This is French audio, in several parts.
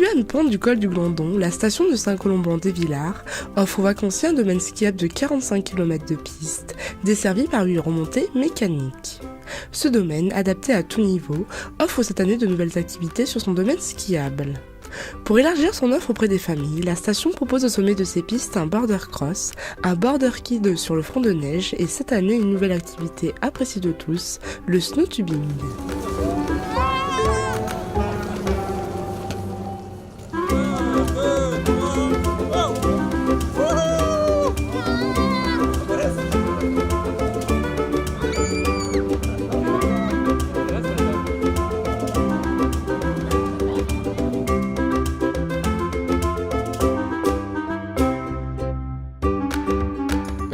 Située à une pente du col du Glandon, la station de Saint-Colomban-des-Villars offre aux vacanciers un domaine skiable de 45 km de piste, desservi par une remontée mécanique. Ce domaine, adapté à tout niveau, offre cette année de nouvelles activités sur son domaine skiable. Pour élargir son offre auprès des familles, la station propose au sommet de ses pistes un border cross, un border kid sur le front de neige et cette année une nouvelle activité appréciée de tous, le snowtubing.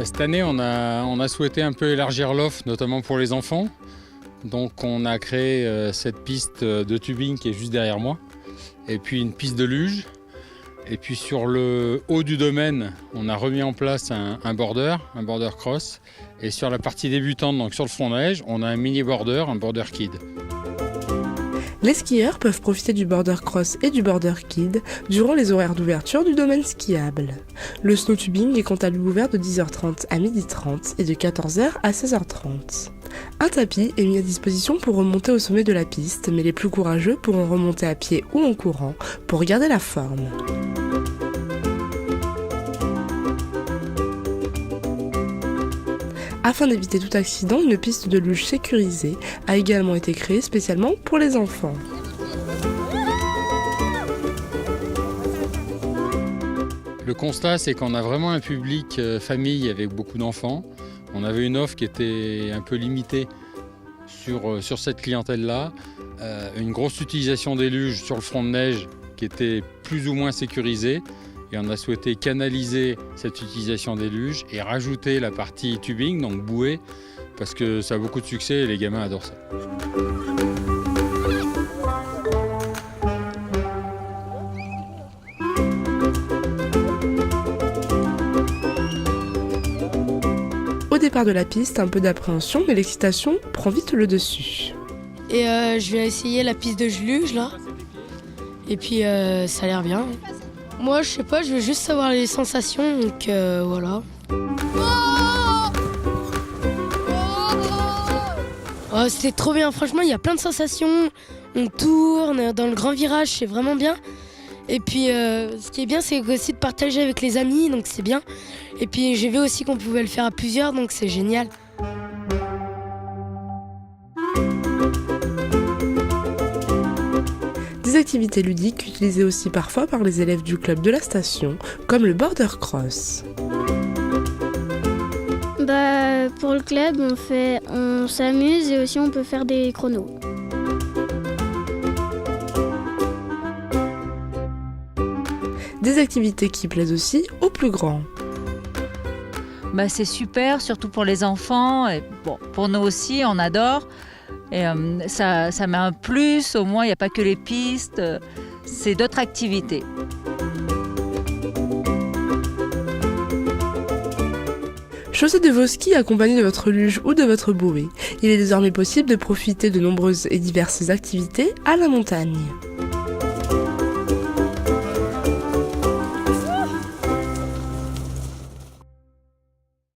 Cette année, on a souhaité un peu élargir l'offre, notamment pour les enfants. Donc on a créé cette piste de tubing qui est juste derrière moi. Et puis une piste de luge. Et puis sur le haut du domaine, on a remis en place un border cross. Et sur la partie débutante, donc sur le front de neige, on a un mini border, un border kid. Les skieurs peuvent profiter du border cross et du border kid durant les horaires d'ouverture du domaine skiable. Le snowtubing est quant à lui ouvert de 10h30 à 12h30 et de 14h à 16h30. Un tapis est mis à disposition pour remonter au sommet de la piste, mais les plus courageux pourront remonter à pied ou en courant pour garder la forme. Afin d'éviter tout accident, une piste de luge sécurisée a également été créée spécialement pour les enfants. Le constat, c'est qu'on a vraiment un public famille avec beaucoup d'enfants. On avait une offre qui était un peu limitée sur cette clientèle-là. Une grosse utilisation des luges sur le front de neige qui était plus ou moins sécurisée. Et on a souhaité canaliser cette utilisation des luges et rajouter la partie tubing, donc bouée, parce que ça a beaucoup de succès et les gamins adorent ça. Au départ de la piste, un peu d'appréhension, mais l'excitation prend vite le dessus. Et je vais essayer la piste de luge là. Et puis ça a l'air bien. Moi, je sais pas, je veux juste savoir les sensations, donc voilà. Oh, c'était trop bien, franchement, il y a plein de sensations. On tourne dans le grand virage, c'est vraiment bien. Et puis, ce qui est bien, c'est aussi de partager avec les amis, donc c'est bien. Et puis, j'ai vu aussi qu'on pouvait le faire à plusieurs, donc c'est génial. Des activités ludiques utilisées aussi parfois par les élèves du club de la station, comme le border cross. Pour le club, on s'amuse et aussi on peut faire des chronos. Des activités qui plaisent aussi aux plus grands. C'est super, surtout pour les enfants. Et bon, pour nous aussi, on adore. Et ça met un plus, au moins il n'y a pas que les pistes, c'est d'autres activités. Chaussés de vos skis accompagnés de votre luge ou de votre bouée, il est désormais possible de profiter de nombreuses et diverses activités à la montagne.